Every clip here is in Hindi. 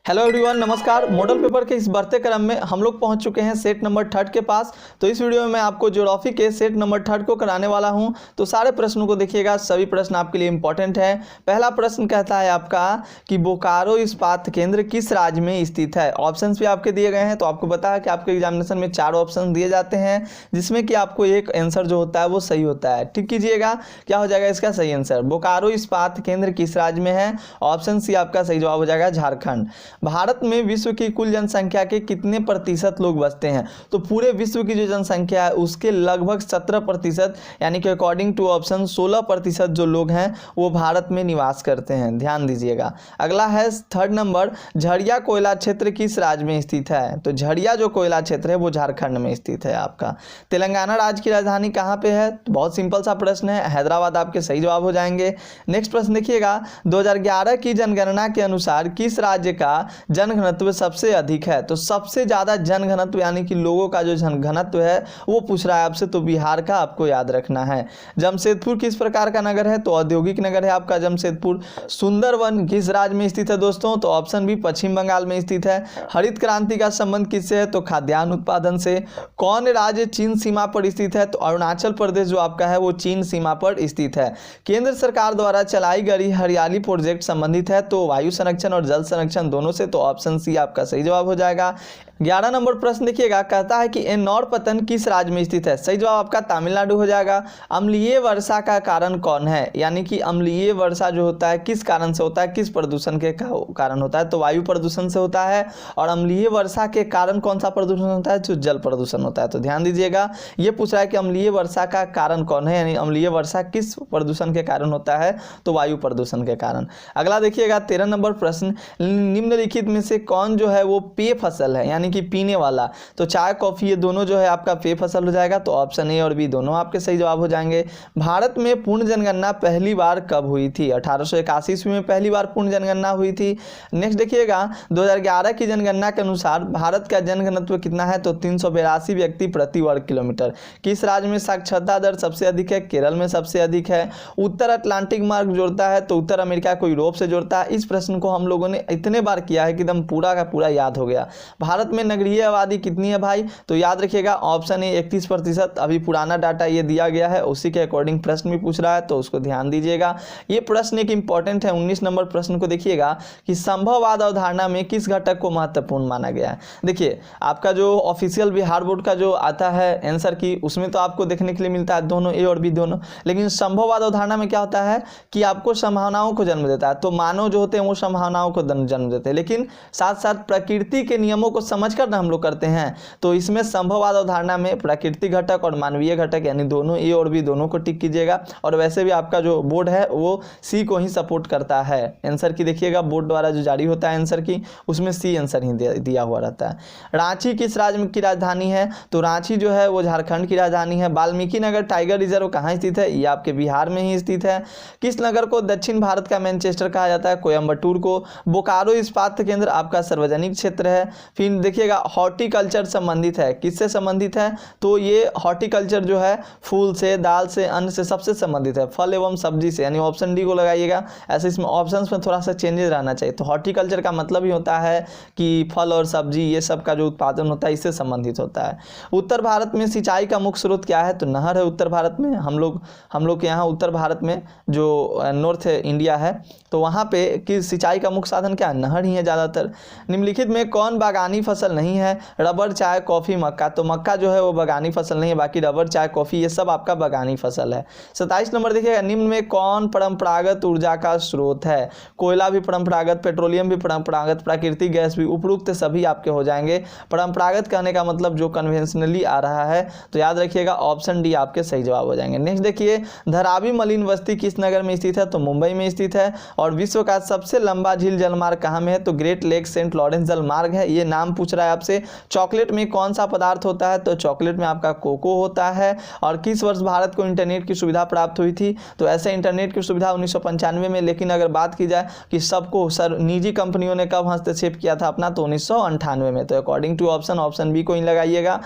हेलो एवरीवन, नमस्कार। मॉडल पेपर के इस बढ़ते क्रम में हम लोग पहुंच चुके हैं सेट नंबर 3 के पास। तो इस वीडियो में मैं आपको ज्योग्राफी के सेट नंबर 3 को कराने वाला हूं। तो सारे प्रश्नों को देखिएगा, सभी प्रश्न आपके लिए इंपॉर्टेंट है। पहला प्रश्न कहता है आपका कि बोकारो इस्पात केंद्र किस राज्य में स्थित है। ऑप्शंस भी आपके दिए गए हैं। तो आपको पता है कि आपके एग्जामिनेशन में 4 ऑप्शन दिए जाते हैं, जिसमें कि आपको एक आंसर जो होता है वो सही होता है। ठीक कीजिएगा, क्या हो जाएगा इसका सही आंसर। बोकारो इस्पात केंद्र किस राज्य में है। ऑप्शन सी आपका सही जवाब हो जाएगा झारखंड। भारत में विश्व की कुल जनसंख्या के कितने प्रतिशत लोग बसते हैं। तो पूरे विश्व की जो जनसंख्या है उसके लगभग 17%, यानी कि अकॉर्डिंग टू ऑप्शन 16% जो लोग हैं वो भारत में निवास करते हैं। ध्यान दीजिएगा। अगला है 3rd नंबर, झरिया कोयला क्षेत्र किस राज्य में स्थित है। तो झरिया जो कोयला क्षेत्र है वो झारखंड में स्थित है। आपका तेलंगाना राज्य की राजधानी कहाँ पे है। तो बहुत सिंपल सा प्रश्न है, हैदराबाद आपके सही जवाब हो जाएंगे। नेक्स्ट प्रश्न देखिएगा, 2011 की जनगणना के अनुसार किस राज्य का जनघनत्व सबसे अधिक है। तो सबसे ज्यादा जनघनत्व यानी कि लोगों का जो जनघनत्व है वो पूछ रहा है आपसे, तो बिहार का आपको याद रखना है। जमशेदपुर किस प्रकार का नगर है। तो औद्योगिक नगर है आपका जमशेदपुर। सुंदरवन किस राज्य में स्थित है दोस्तों। तो ऑप्शन बी पश्चिम बंगाल में स्थित है। हरित क्रांति का संबंध किससे है। तो खाद्यान्न उत्पादन से। कौन राज्य चीन सीमा पर स्थित है। तो अरुणाचल प्रदेश जो आपका है वो चीन सीमा पर स्थित है। केंद्र सरकार द्वारा चलाई गई हरियाली प्रोजेक्ट संबंधित है। तो वायु संरक्षण और जल संरक्षण दोनों से। तो ऑप्शन सी आपका सही जवाब हो जाएगा। 11 नंबर प्रश्न देखिएगा, कहता है कि एन्नौर पत्तन किस राज्य में स्थित है। सही जवाब आपका तमिलनाडु हो जाएगा। अम्लीय वर्षा का कारण कौन है, यानी कि अम्लीय वर्षा जो होता है किस कारण से होता है, किस प्रदूषण के कारण होता है। तो वायु प्रदूषण से होता है। और अम्लीय वर्षा के कारण कौन सा प्रदूषण होता है, जो जल प्रदूषण होता है। तो ध्यान दीजिएगा, ये पूछ रहा है कि अम्लीय वर्षा का कारण कौन है, यानी अम्लीय वर्षा किस प्रदूषण के कारण होता है। तो वायु प्रदूषण के कारण। अगला देखिएगा 13 नंबर प्रश्न, निम्नलिखित में से कौन जो है वो पेय फसल है, यानी कि पीने वाला। तो चाय कॉफी ये दोनों जो है आपका पेय फसल हो जाएगा। तो ऑप्शन ए और बी दोनों आपके सही जवाब हो जाएंगे। भारत में पूर्ण जनगणना पहली बार कब हुई थी। 1881 ईस्वी में पहली बार पूर्ण जनगणना हुई थी। नेक्स्ट देखिएगा, 2011 की जनगणना के अनुसार भारत का जनघनत्व कितना है। तो 382 व्यक्ति प्रति वर्ग किलोमीटर। किस राज्य में साक्षरता दर सबसे अधिक है। केरल में सबसे अधिक है। उत्तर अटलांटिक मार्ग जोड़ता है। तो उत्तर अमेरिका को यूरोप से जोड़ता है। इस प्रश्न को हम लोगों ने इतने बार किया है कि एकदम पूरा का पूरा याद हो गया। भारत में नगरीय आबादी कितनी है भाई। तो याद रखिएगा ऑप्शन ए 31%। अभी पुराना डाटा ये दिया गया है, उसी के अकॉर्डिंग प्रश्न भी पूछ रहा है, तो उसको ध्यान दीजिएगा। ये प्रश्न एक इंपॉर्टेंट है। 19 नंबर प्रश्न को देखिएगा कि संभववाद अवधारणा में किस घटक को महत्वपूर्ण माना गया है। देखिए आपका जो ऑफिशियल बिहार बोर्ड का जो आता है आंसर की, उसमें तो आपको देखने के लिए मिलता है दोनों ए और बी दोनों। लेकिन संभववाद अवधारणा में क्या होता है कि आपको संभावनाओं को जन्म देता है। तो मानव जो होते हैं वो संभावनाओं को जन्म देते हैं, लेकिन साथ साथ प्रकृति के नियमों को समझकर हम लोग करते हैं। तो इसमें संभववाद अवधारणा में प्राकृतिक घटक और मानवीय घटक यानी दोनों ए और बी दोनों को टिक कीजिएगा। और वैसे भी आपका जो बोर्ड है वो सी को ही सपोर्ट करता है। आंसर की देखिएगा बोर्ड द्वारा जो जारी होता है आंसर की, उसमें सी आंसर ही दिया हुआ रहता है। रांची किस राज्य की राजधानी है। तो रांची जो है वो झारखंड की राजधानी है। वाल्मीकि नगर टाइगर रिजर्व कहाँ स्थित है। ये आपके बिहार में ही स्थित है। किस नगर को दक्षिण भारत का मैनचेस्टर कहा जाता है। कोयम्बटूर को। बोकारो इस्पात केंद्र आपका सार्वजनिक क्षेत्र है। फिर देखिएगा हॉर्टिकल्चर संबंधित है। किससे संबंधित है। तो ये हॉर्टिकल्चर जो है फूल से, दाल से, अन्न से सबसे संबंधित है। फल एवं सब्जी से, यानी ऑप्शन डी को लगाइएगा। ऐसे इसमें ऑप्शंस में थोड़ा सा चेंजेस रहना चाहिए। तो हॉर्टिकल्चर का मतलब ही होता है कि फल और सब्जी ये सब का जो उत्पादन होता है इससे संबंधित होता है। उत्तर भारत में सिंचाई का मुख्य स्रोत क्या है। तो नहर है उत्तर भारत में। हम लोग के यहाँ उत्तर भारत में जो नॉर्थ इंडिया है तो वहाँ पे कि सिंचाई का मुख्य साधन क्या है, नहर ही है ज़्यादातर। निम्नलिखित में कौन बागानी फसल नहीं है। रबर, चाय, कॉफ़ी, मक्का। तो मक्का जो है वो बागानी फसल नहीं है, बाकी रबर, चाय, कॉफ़ी ये सब आपका बागानी फसल है। 27 नंबर देखिएगा, निम्न में कौन परंपरागत ऊर्जा का स्रोत है। कोयला भी परंपरागत, पेट्रोलियम भी परंपरागत, प्राकृतिक गैस भी। उपरोक्त सभी आपके हो जाएंगे। परंपरागत कहने का मतलब जो कन्वेंशनली आ रहा है। तो याद रखिएगा ऑप्शन डी आपके सही जवाब हो जाएंगे। नेक्स्ट देखिए, धारावी मलिन बस्ती किस नगर में स्थित है। तो मुंबई में स्थित है। और विश्व का सबसे लंबा झील जलमार्ग कहाँ में है। तो ग्रेट लेक सेंट लॉरेंस जलमार्ग है। ये नाम पूछा पूछ रहा है आपसे चॉकलेट में कौन सा पदार्थ होता है, तो चॉकलेट में आपका कोको होता है। और किस वर्ष भारत को इंटरनेट की सुविधा प्राप्त हुई थी, तो ऐसे इंटरनेट की सुविधा 1995 में, लेकिन अगर बात की जाए कि सबको निजी कंपनियों ने कब हस्तक्षेप किया था अपना, तो 1998 में। तो अकॉर्डिंग टू ऑप्शन बी को ही लगाइएगा।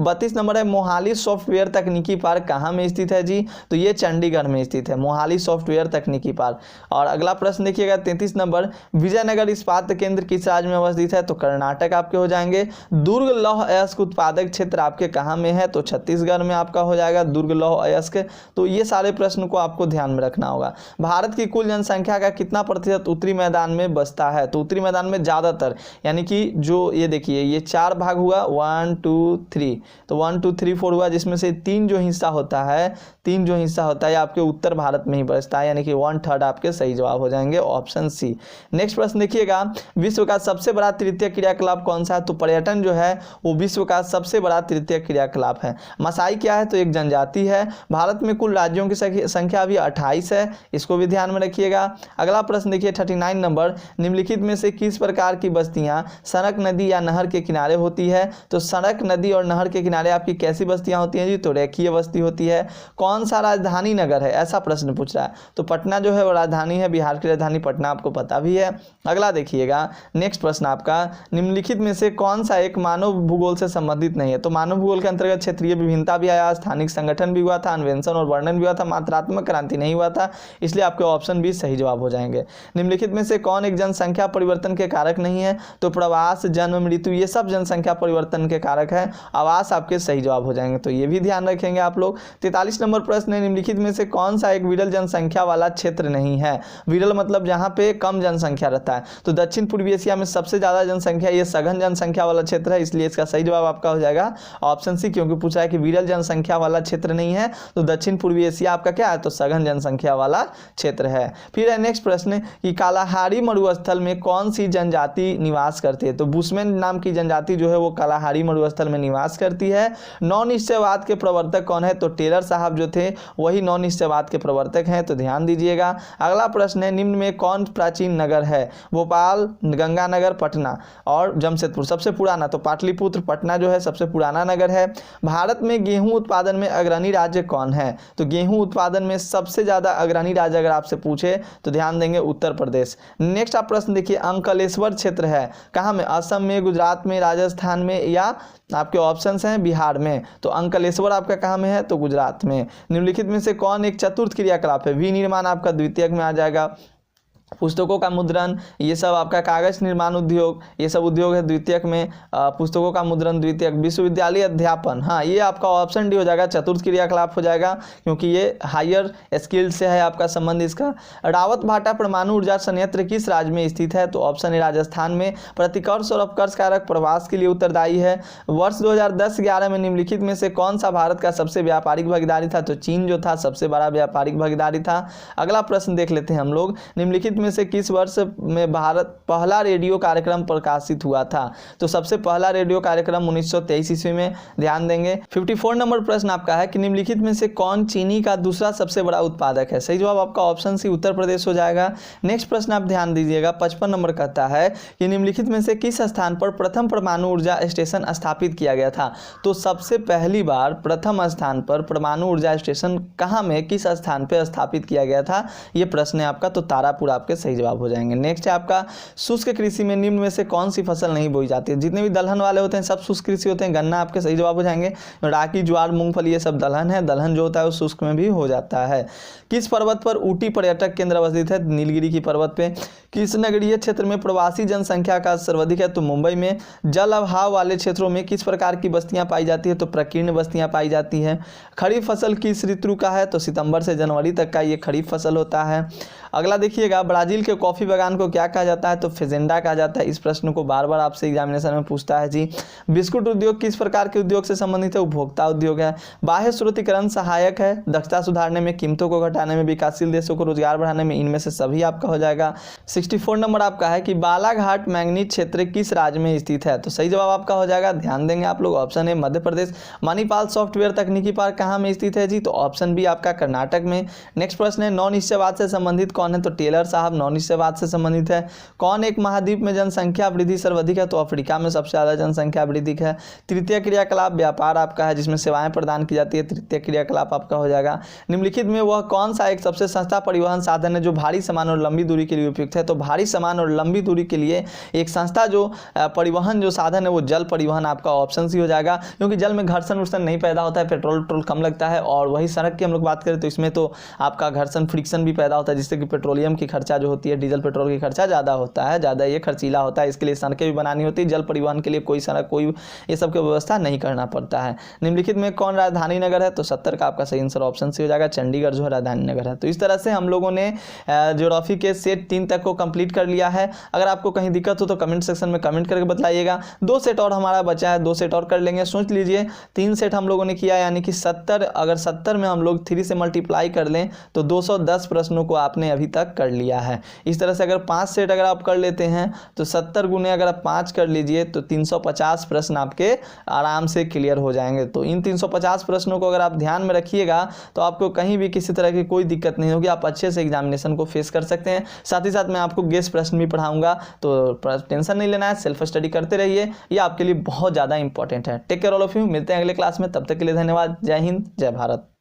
32 नंबर है मोहाली सॉफ्टवेयर तकनीकी पार्क कहाँ में स्थित है जी, तो ये चंडीगढ़ में स्थित है मोहाली सॉफ्टवेयर तकनीकी पार्क। और अगला प्रश्न देखिएगा 33 नंबर विजयनगर इस्पात केंद्र किस राज्य में अवस्थित है, तो कर्नाटक आपके हो जाएंगे। दुर्ग लौह अयस्क उत्पादक क्षेत्र आपके कहाँ में है, तो छत्तीसगढ़ में आपका हो जाएगा दुर्ग लौह अयस्क। तो ये सारे प्रश्न को आपको ध्यान में रखना होगा। भारत की कुल जनसंख्या का कितना प्रतिशत उत्तरी मैदान में बसता है, तो उत्तरी मैदान में ज़्यादातर, यानी कि जो ये देखिए ये 4 भाग हुआ 1 2 3, तो 1 2 3 4 हुआ, जिसमें से 3 जो हिस्सा होता है ये आपके उत्तर भारत में ही बसता है, यानी कि 1/3 आपके सही जवाब हो जाएंगे ऑप्शन सी। नेक्स्ट प्रश्न देखिएगा विश्व का सबसे बड़ा तृतीय क्रियाकलाप कौन सा है, तो पर्यटन जो है वो विश्व का सबसे बड़ा तृतीय क्रियाकलाप है। मसाई क्या है, तो एक जनजाति है। भारत में कुल राज्यों की संख्या अभी 28 है, इसको भी ध्यान में रखिएगा। अगला प्रश्न देखिए 39 नंबर निम्नलिखित में से किस प्रकार की बस्तियां सड़क, नदी या नहर के किनारे होती है, तो सड़क, नदी और नहर के किनारे आपकी कैसी बस्तियां होती हैं जी, तो रेखीय बस्ती होती है। कौन सा राजधानी नगर है, ऐसा प्रश्न पूछ रहा है, तो पटना जो है वो राजधानी है, बिहार की राजधानी पटना आपको पता भी है। अगला देखिएगा नेक्स्ट प्रश्न आपका निम्नलिखित में से कौन सा एक मानव भूगोल से संबंधित नहीं है, तो मानव भूगोल के अंतर्गत क्षेत्रीय विभिन्नता भी आया, स्थानिक संगठन भी हुआ था, अन्वेषण और वर्णन भी हुआ था, मात्रात्मक क्रांति नहीं हुआ था, इसलिए आपके ऑप्शन बी सही जवाब हो जाएंगे। निम्नलिखित में से कौन एक जनसंख्या परिवर्तन के कारक नहीं है, तो प्रवास, जन्म, मृत्यु ये सब जनसंख्या परिवर्तन के कारक है, आवास आपके सही जवाब हो जाएंगे, तो ये भी ध्यान रखेंगे आप लोग। 43 नंबर प्रश्न है निम्नलिखित में से कौन सा एक विरल जनसंख्या वाला क्षेत्र नहीं है, विरल मतलब जहां पे कम जनसंख्या रहता है, तो दक्षिण पूर्वी एशिया में सबसे ज्यादा जनसंख्या ये सघन जनसंख्या वाला क्षेत्र है, इसलिए इसका सही जवाब आपका हो जाएगा ऑप्शन सी, क्योंकि पूछा है कि विरल जनसंख्या वाला क्षेत्र नहीं है, तो दक्षिण पूर्वी एशिया आपका क्या है, तो सघन जनसंख्या वाला क्षेत्र है। फिर है नेक्स्ट प्रश्न कि कालाहारी मरुस्थल में कौन सी जनजाति निवास करती है, तो बुशमैन नाम की जनजाति जो है वो कालाहारी मरुस्थल में निवास करती है। नौ निश्चयवाद के प्रवर्तक कौन है, तो टेलर साहब जो थे वही नौ निश्चयवाद के प्रवर्तक हैं, तो ध्यान दीजिएगा। अगला प्रश्न है निम्न में कौन प्राचीन नगर है, भोपाल, गंगानगर, पटना और जमशेदपुर। सबसे पुराना तो पाटलिपुत्र, पटना जो है सबसे पुराना नगर है। भारत में गेहूं उत्पादन में अग्रणी राज्य कौन है, तो गेहूं उत्पादन में सबसे ज्यादा अग्रणी राज्य अगर आपसे पूछे तो ध्यान देंगे उत्तर प्रदेश। नेक्स्ट आप प्रश्न देखिए अंकलेश्वर क्षेत्र है कहाँ में, असम में, गुजरात में, राजस्थान में या आपके ऑप्शंस हैं बिहार में, तो अंकलेश्वर आपका कहाँ में है, तो गुजरात में। निम्नलिखित में से कौन एक चतुर्थ क्रियाकलाप है, विनिर्माण आपका द्वितीयक में आ जाएगा। पुस्तकों का मुद्रण ये सब आपका कागज निर्माण उद्योग ये सब उद्योग है द्वितीयक में, पुस्तकों का मुद्रण द्वितीयक। विश्वविद्यालय अध्यापन, हाँ ये आपका ऑप्शन डी हो जाएगा, चतुर्थ क्रियाकलाप हो जाएगा क्योंकि ये हायर स्किल्ड से है आपका संबंध इसका। रावत भाटा परमाणु ऊर्जा संयंत्र किस राज्य में स्थित है, तो ऑप्शन ए राजस्थान में। प्रतिकर्ष और अपकर्ष कारक प्रवास के लिए उत्तरदायी है। वर्ष 2010-11 में निम्नलिखित में से कौन सा भारत का सबसे व्यापारिक भागीदारी था, तो चीन जो था सबसे बड़ा व्यापारिक भागीदारी था। अगला प्रश्न देख लेते हैं हम लोग, निम्नलिखित में से किस वर्ष में भारत पहला रेडियो कार्यक्रम प्रकाशित हुआ था, तो सबसे पहला रेडियो कार्यक्रम 1923 ईस्वी में, ध्यान देंगे। 54 नंबर प्रश्न आपका है कि निम्नलिखित में से कौन चीनी का दूसरा सबसे बड़ा उत्पादक है, सही जवाब आपका ऑप्शन सी उत्तर प्रदेश हो जाएगा। नेक्स्ट प्रश्न आप ध्यान दीजिएगा 55 नंबर कहता है कि निम्नलिखित में से किस स्थान पर प्रथम परमाणु ऊर्जा स्टेशन स्थापित किया गया था, तो सबसे पहली बार प्रथम स्थान पर परमाणु ऊर्जा स्टेशन कहाँ में किस स्थान पर स्थापित किया गया था, ये प्रश्न है आपका, तो तारापुर आपके सही जवाब हो जाएंगे। नेक्स्ट है आपका शुष्क कृषि में निम्न में से कौन सी फसल नहीं बोई जाती है, जितने भी दलहन वाले होते हैं सब शुष्क कृषि होते हैं, गन्ना आपके सही जवाब हो जाएंगे। रागी, ज्वार, मूंगफली ये सब दलहन है, दलहन जो होता है वो शुष्क में भी हो जाता है। किस पर्वत पर ऊटी पर्यटक केंद्र अवस्थित है, नीलगिरी की पर्वत पे। किस नगरीय क्षेत्र में प्रवासी जनसंख्या का सर्वाधिक है, तो मुंबई में। जल अभाव वाले क्षेत्रों में किस प्रकार की बस्तियां पाई जाती है, तो प्रकीर्ण बस्तियां पाई जाती हैं। खरीफ फसल किस ऋतु का है, तो सितंबर से जनवरी तक का ये खरीफ फसल होता है। अगला देखिएगा ब्राजील के कॉफी बागान को क्या कहा जाता है, तो फेजेंडा कहा जाता है। इस प्रश्न को बार बार आपसे एग्जामिनेशन में पूछता है जी। बिस्कुट उद्योग किस प्रकार के उद्योग से संबंधित है, उपभोक्ता उद्योग है। बाह्य स्रोतीकरण सहायक है, दक्षता सुधारने में, कीमतों को घटाने में, विकासशील देशों को रोजगार बढ़ाने में, इनमें से सभी आपका हो जाएगा। 64 नंबर आपका है कि बालाघाट मैंगनीज क्षेत्र किस राज्य में स्थित है, तो सही जवाब आपका हो जाएगा, ध्यान देंगे आप लोग, option A Madhya Pradesh. Manipal software तकनीकी पार्क कहाँ में स्थित है जी, तो ऑप्शन बी आपका कर्नाटक में। नेक्स्ट प्रश्न है नौ निश्चयवाद से संबंधित कौन कौन है, तो टेलर साहब, नॉन सेवाद से संबंधित है। कौन एक महाद्वीप में जनसंख्या वृद्धि सर्वाधिक है, तो अफ्रीका में सबसे ज़्यादा जनसंख्या वृद्धि है। तृतीय क्रियाकलाप व्यापार आपका है, जिसमें सेवाएं प्रदान की जाती है, तृतीय क्रियाकलाप आपका हो जाएगा। निम्नलिखित में वह कौन सा एक सबसे सस्ता परिवहन साधन है जो भारी सामान और लंबी दूरी के लिए उपयुक्त है, तो भारी सामान और लंबी दूरी के लिए एक सस्ता जो परिवहन जो साधन है वो जल परिवहन आपका ऑप्शन सी हो जाएगा, क्योंकि जल में घर्षण वर्षण नहीं पैदा होता है, पेट्रोल कम लगता है। और वही सड़क की हम लोग बात करें तो इसमें तो आपका घर्षण फ्रिक्शन भी पैदा होता है, जिससे कि पेट्रोलियम की खर्चा जो होती है, डीजल पेट्रोल की खर्चा ज़्यादा होता है, ज़्यादा ये खर्चीला होता है। इसके लिए सड़कें भी बनानी होती है, जल परिवहन के लिए कोई सड़क कोई ये सब की व्यवस्था नहीं करना पड़ता है। निम्नलिखित में कौन राजधानी नगर है, तो 70 का आपका सही आंसर ऑप्शन सी हो जाएगा, चंडीगढ़ जो है राजधानी नगर है। तो इस तरह से हम लोगों ने ज्योग्राफी के सेट 3 तक को कंप्लीट कर लिया है। अगर आपको कहीं दिक्कत हो तो कमेंट सेक्शन में कमेंट करके बताइएगा। 2 सेट और हमारा बचा है, 2 सेट और कर लेंगे। सोच लीजिए 3 सेट हम लोगों ने किया, यानी कि 70, अगर 70 में हम लोग 3 से मल्टीप्लाई कर लें तो 210 प्रश्नों को आपने अभी तक कर लिया है। इस तरह से अगर 5 सेट अगर आप कर लेते हैं तो 70 गुने अगर आप 5 कर लीजिए तो 350 प्रश्न आपके आराम से क्लियर हो जाएंगे। तो इन 350 प्रश्नों को अगर आप ध्यान में रखिएगा तो आपको कहीं भी किसी तरह की कोई दिक्कत नहीं होगी, आप अच्छे से एग्जामिनेशन को फेस कर सकते हैं। साथ ही साथ मैं आपको गेस्ट प्रश्न भी पढ़ाऊंगा, तो टेंशन नहीं लेना है, सेल्फ स्टडी करते रहिए, ये आपके लिए बहुत ज़्यादा इंपॉर्टेंट है। Take care all of you, मिलते हैं अगले क्लास में, तब तक के लिए धन्यवाद। जय हिंद, जय भारत।